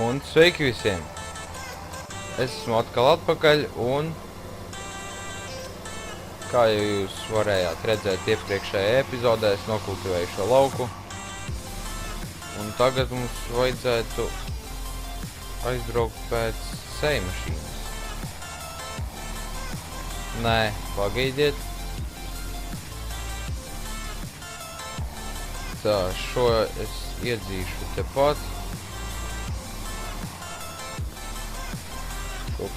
Un sveiki visiem! Es esmu atkal atpakaļ un, kā jau jūs varējāt redzēt iepriekšējā epizodē, es nokultivēju šo lauku. Un tagad mums vajadzētu aizbraukt pēc sējmašīnas. Nē, pagaidiet. Tā, šo es iedzīšu tepat.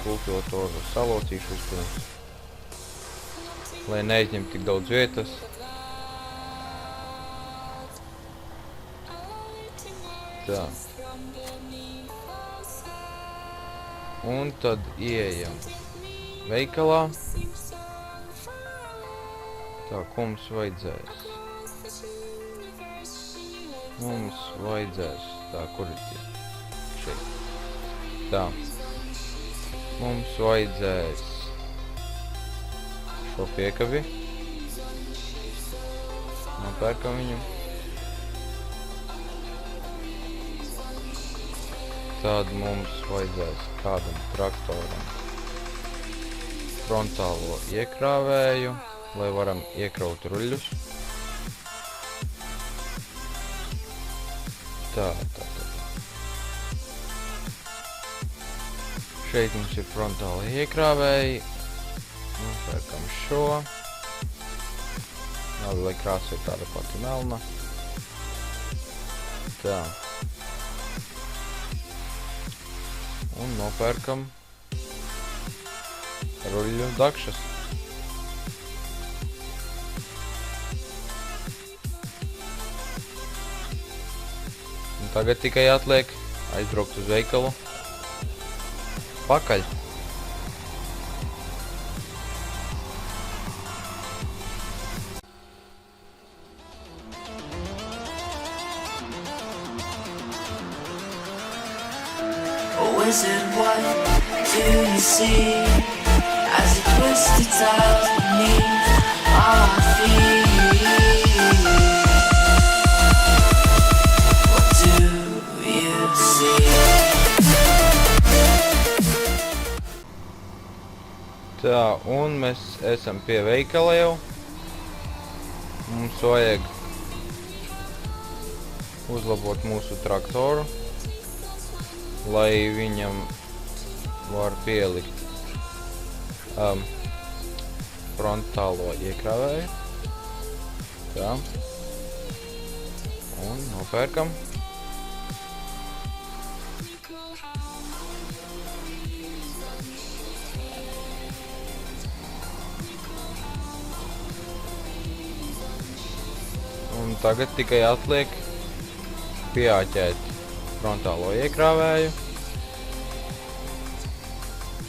Kultivatoru salocīšu vispirms, lai neizņem tik daudz vietas. Tā. Un tad ieejam veikalā. Tā, ko mums vajadzēs? Mums vajadzēs, tā, kur ir tie? Šeit. Tā. Mums vajadzēs šo piekabi. Nopērkam viņu. Tad mums vajadzēs kādam traktoram frontālo iekrāvēju, lai varam iekraut ruļļus. Tā. Šeit mums ir frontāli iekrāvēji. Nopērkam šo. Labi, lai krāsa ir tāda pati melna. Tā. Un nopērkam ruļļu dakšas. Un tagad tikai atliek aizbraukt uz veikalu. Pakaļ. Oh, wizard, what do you see as you twist the tiles beneath our feet? What do you see? Tā, un mēs esam pie veikala jau. Mums vajag uzlabot mūsu traktoru, lai viņam var pielikt frontālo iekrāvēju. Tā. Un nopērkam. Un tagad tikai atliek pieāķēt frontālo iekrāvēju,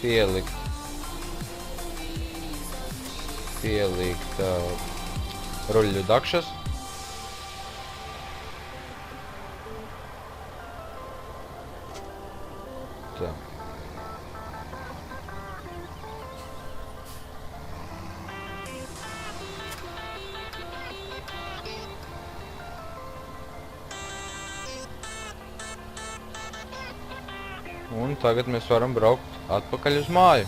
pielikt ruļļu dakšas. Tā. Un tagad mēs varam braukt atpakaļ uz māju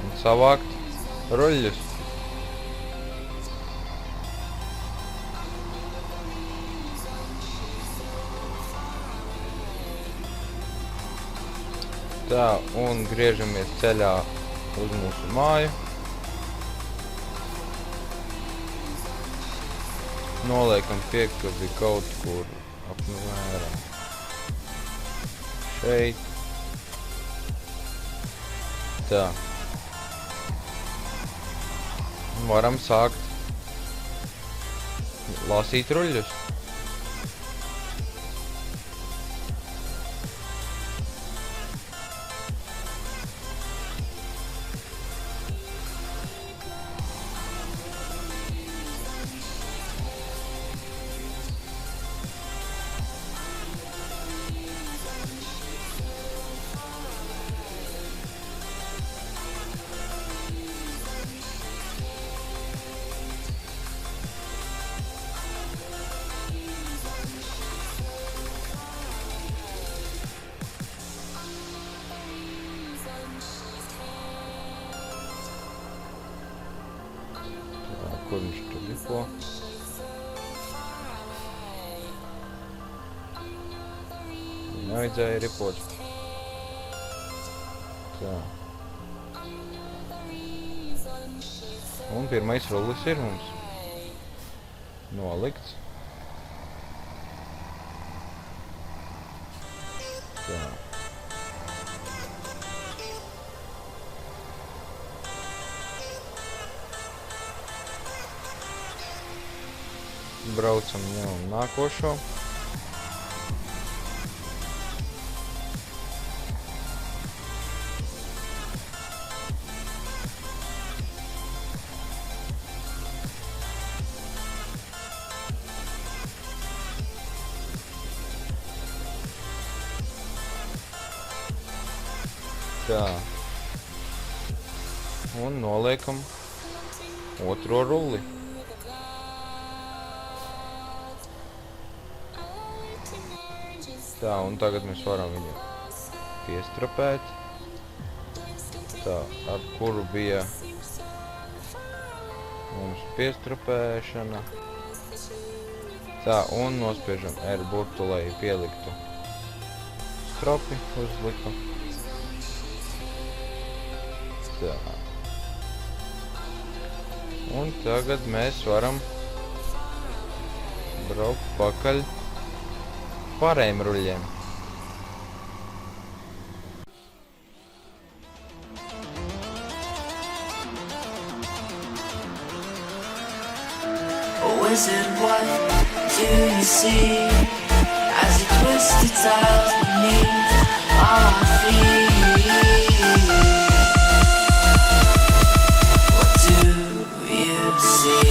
un savākt ruļļus. Tā, un griežamies ceļā uz mūsu māju. Noliekam piekabi kaut kur apmēram šeit. Tā. Varam sākt lasīt ruļļus. kur viņš tur ripo. Nevajadzēja ripot. Tā. Un pirmais rullis ir mums nolikts. Tā. Braucam jau nākošo. Tā. Un noliekam otro rulli. Tā, un tagad mēs varam viņu piestrapēt. Tā, ar kuru bija mums piestrapēšana. Tā, un nospiežam R burtu, lai pieliktu stropi, uzliku. Tā. Un tagad mēs varam braukt pakaļ pārējiem ruļļiem. Oh, is it what do you see as you twist the tiles beneath our feet? What do you see?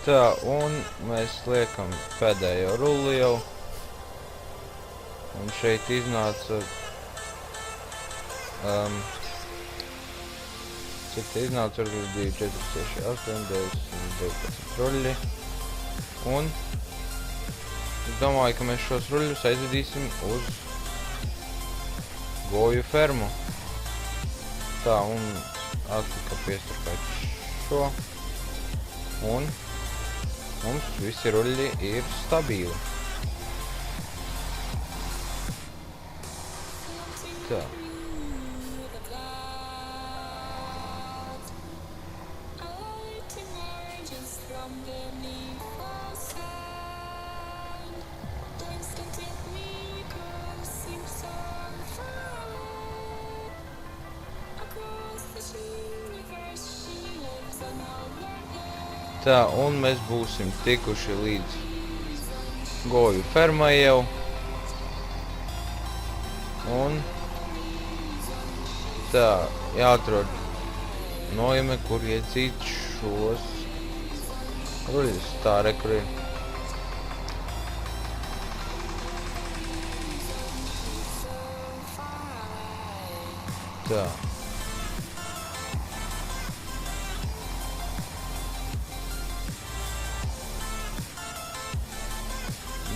Tā, un mēs liekam pēdējo rulli jau. Un šeit iznāca... cik te iznāca? 2, 4, 6, 8, 10, 12 ruļļi. Un es domāju, ka mēs šos ruļļus aizvedīsim uz goju fermu. Tā, un atlika piestrapēt šo. Un mums visi ruļļi ir stabili. Tā. Tā, un mēs būsim tikuši līdz goju fermai jau. Un tā, jāatrod nojame, kur iedzīt šos ruļļus. Tā, re, kur ir. Tā.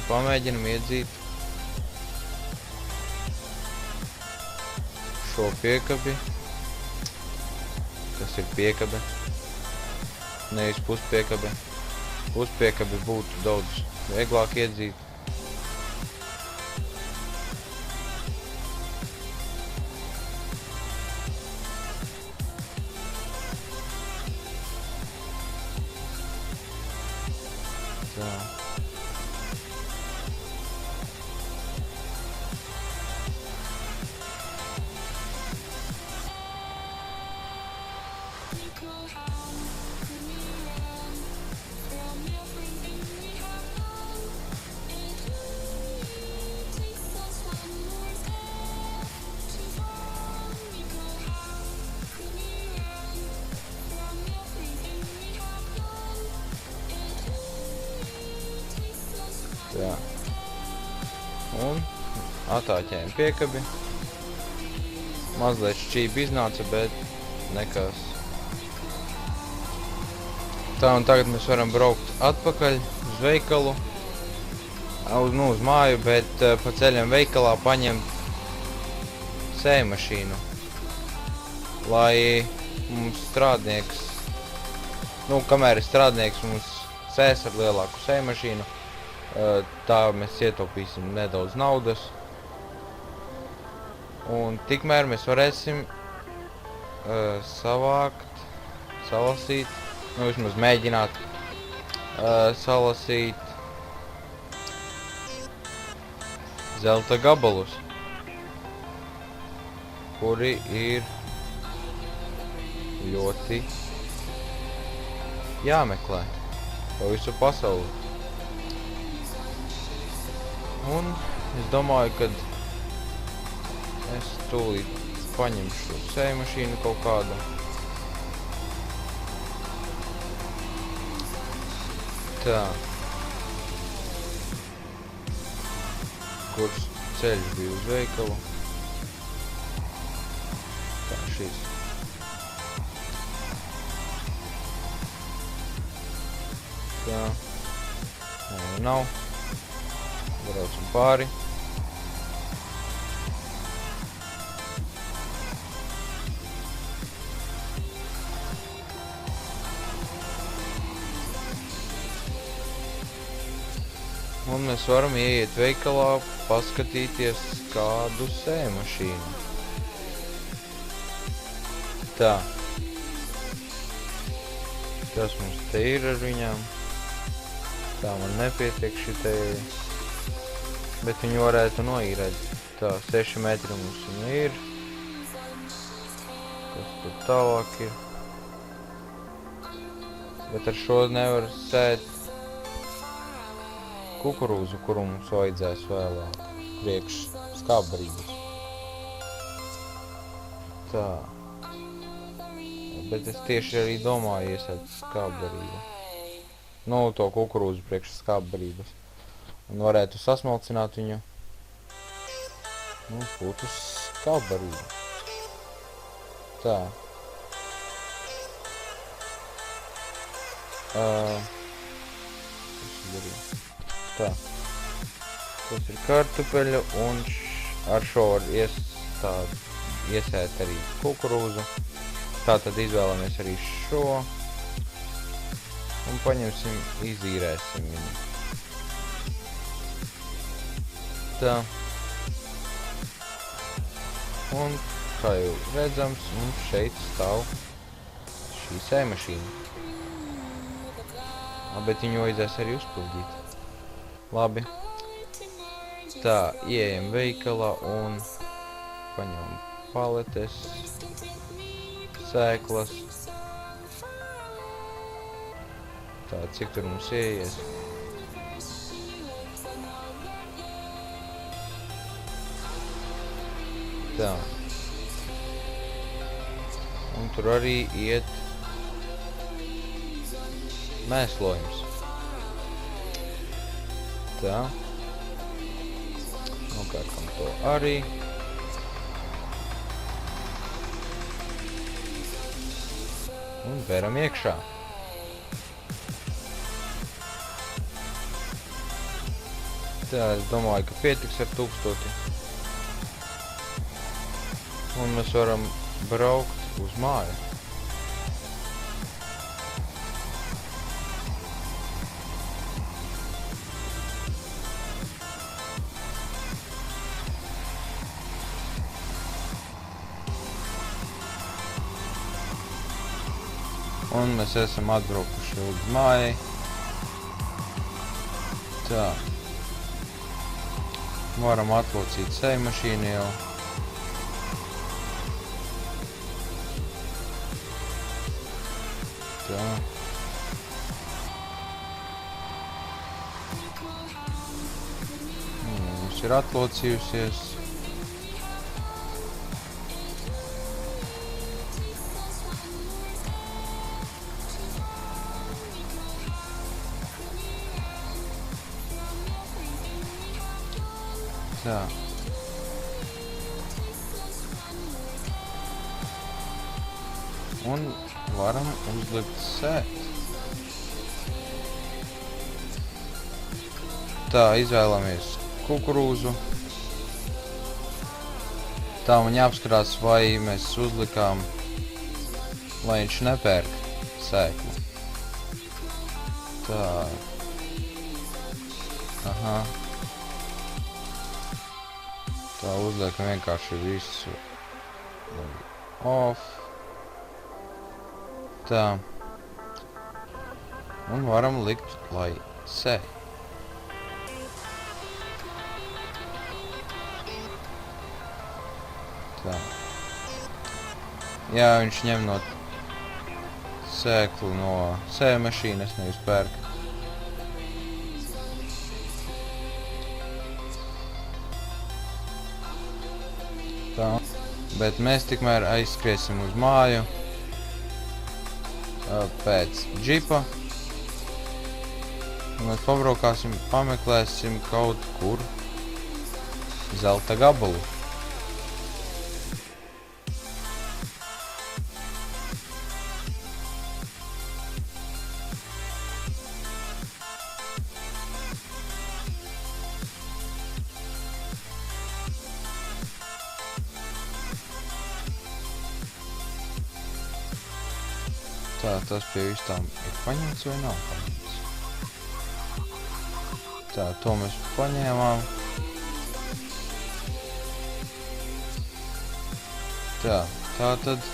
Pamēģinam iedzīt šo piekabi, kas ir piekabe. nevis puspiekabi. Puspiekabi būtu daudz vieglāk iedzīt. Tā. Tā. Un atāķējam piekabi. Mazliet šķība iznāca, bet nekas. Tā, un tagad mēs varam braukt atpakaļ uz veikalu. Uz māju, bet pa ceļam veikalā paņemt sējmašīnu. Lai mums strādnieks, kamēr ir strādnieks, mums sēs ar lielāku sējmašīnu. Tā mēs ietaupīsim nedaudz naudas. Un tikmēr mēs varēsim savākt, salasīt, vismaz mēģināt salasīt zelta gabalus, kuri ir ļoti jāmeklē pa visu pasauli. Un es domāju, ka es tūlīt paņemšu sējmašīnu kaut kādu. Tā. Kurš ceļš bija uz veikalu. Tā, šīs. Tā. Nē, nav. Braucam pāri. Un mēs varam ieiet veikalā, paskatīties kādu sējmašīnu. Tā. Tas mums te ir ar viņām. Tā, man nepietiek šitēji. Bet viņu varētu noīrēt. Tā, 6 metri mums viņa ir. Kas tur tālāk ir. Bet ar šo nevar sēt kukurūzu, kuru mums vajadzēs vēlāk. Priekš skābrības. Tā. Bet es tieši arī domāju iesēt skābrību. To kukurūzu priekš skābrības. Un varētu sasmalcināt viņu. Būtu skābarība. Tā. Tā. Tas ir kartupeļu un ar šo var iesēt arī kukurūzu. Tātad izvēlamies arī šo. Un paņemsim, izīrēsim viņu. Tā. Un, kā jau redzams, mums šeit stāv šī sējmašīna. Bet viņu vajadzēs arī uzpildīt. Labi. Tā, ieejam veikalā un paņemam paletes, sēklas. Tā, cik tur mums ieies? Tā. Un tur arī iet mēslojums. Tā. Nokērkam to arī. Un veram iekšā. Tā, es domāju, ka pietiks ar 1000. Un mēs varam braukt uz māju. Un mēs esam atbraukuši uz mājai. Tā. Varam atlocīt seju mašīnu jau. Tā. Mums ir atlocījusies. Tā. Un varam uzlikt sēt. Tā, izvēlamies kukurūzu. Tā, man jāapskarās, vai mēs uzlikām, lai viņš nepērk sēklu. Tā. Aha. Tā, uzliekam vienkārši visu off. Tā. Un varam likt, lai sē. Tā. Jā, viņš ņem no sēklu no sēja mašīnas, nevis pērk. Tā. Bet mēs tikmēr aizskriesim uz māju pēc džipa. Mēs pabraukāsim, pameklēsim kaut kur zelta gabalu. Tā, tas pie visām ir paņemts vai nav paņemts. Tā, to mēs paņēmām. Tā, tā tad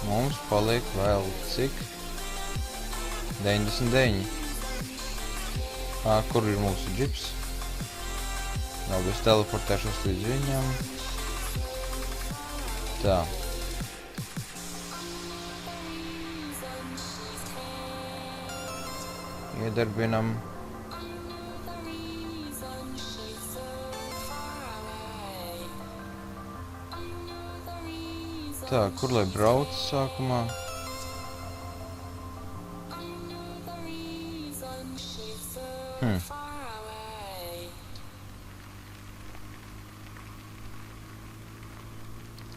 mums paliek vēl cik? 99. Kur ir mūsu džips? Labi, es teleportēšos līdz viņam. Tā. Iedarbinam. Tā, kur lai brauc sākumā?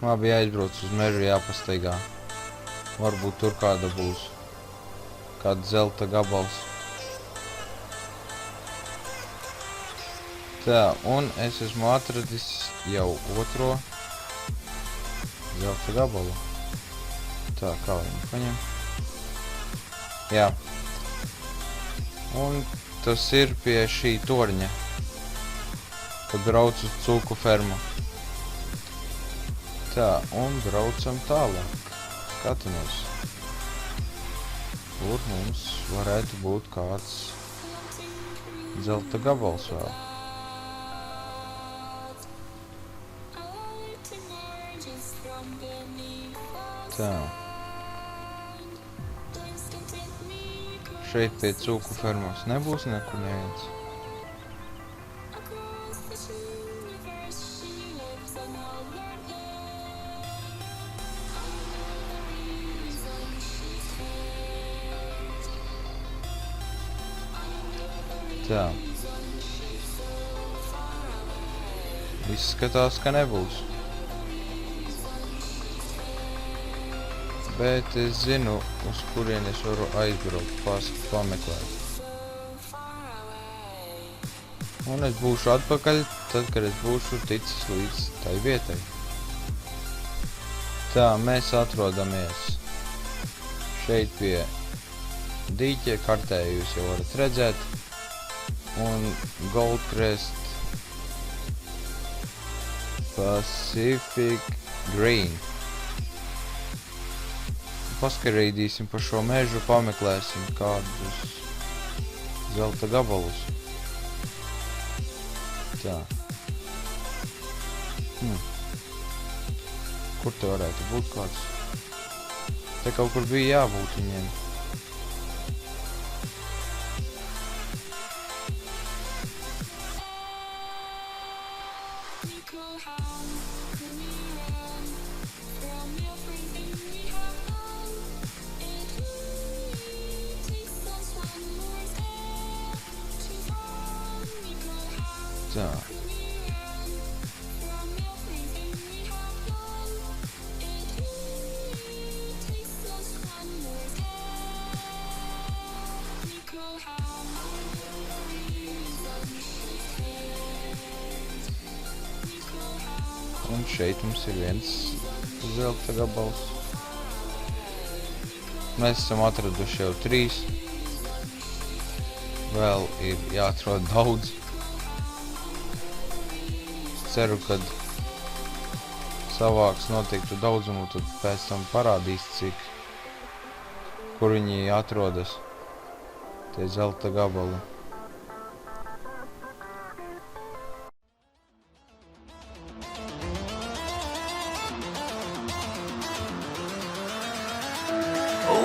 Labi, jāizbrauc uz mežu, jāpastaigā. Varbūt tur kāda būs. Kāds zelta gabals. Tā, un es esmu atradis jau otro zelta gabalu. Tā, kā viņu paņem? Jā. Un tas ir pie šī torņa, kad brauc uz cūku fermu. Tā, un braucam tālāk. Skatamies. Kur mums varētu būt kāds zelta gabals vēl. Tā. Šeit pie cūku fermas nebūs nekur neviens. Tā. Izskatās, ka nebūs. Bet es zinu, uz kurien es varu aizbraukt, pameklēt. Un es būšu atpakaļ, tad, kad es būšu ticis līdz tai vietai. Tā, mēs atrodamies šeit pie dīķa, kartē jūs jau varat redzēt. Un Goldcrest Pacific Green paskarīdīsim pa šo mežu, pameklēsim kādus zelta gabalus. Tā. Kur te varētu būt kāds? Te kaut kur bija jābūt viņiem. Tā. Un šeit mums ir viens zelta gabals. Mēs esam atraduši jau 3. Vēl ir jāatrod daudz. Ceru, kad savāks noteiktu daudzumu, tad pēc tam parādīs, kur viņi atrodas, tie zelta gabali.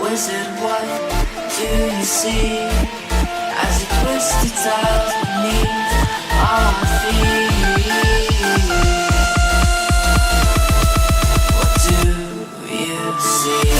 Wizard, what do you see as you twist the tiles beneath our feet? What do you see?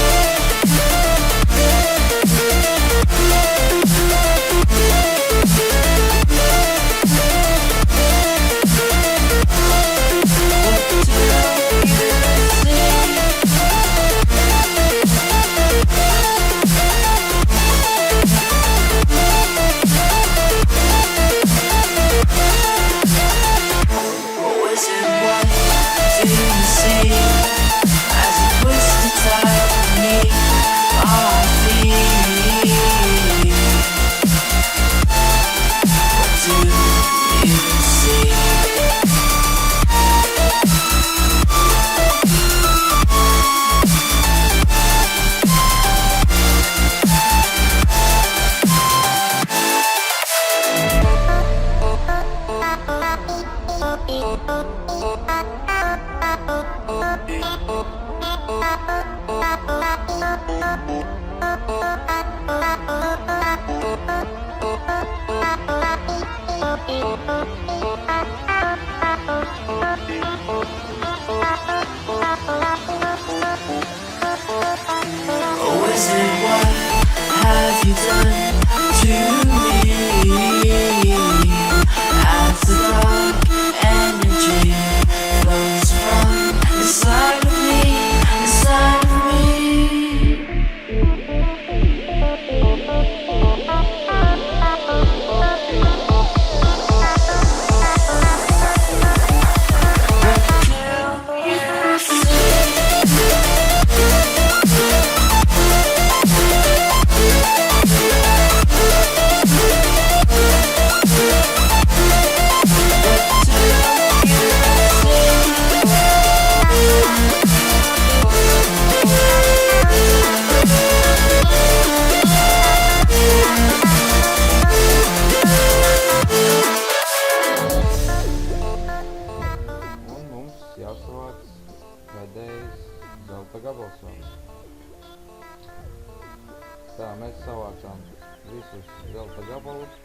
Tā, mēs savācām visus zelta gabalus,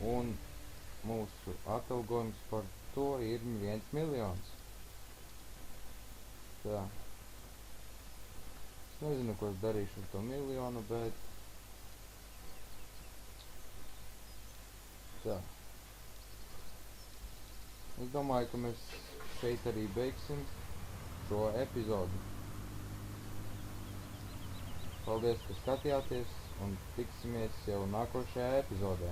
un mūsu atalgojums par to ir 1 miljons. Tā. Es nezinu, ko es darīšu ar to miljonu, bet... Tā. Es domāju, ka mēs šeit arī beigsim šo epizodu. Paldies, ka skatījāties, un tiksimies jau nākošajā epizodē.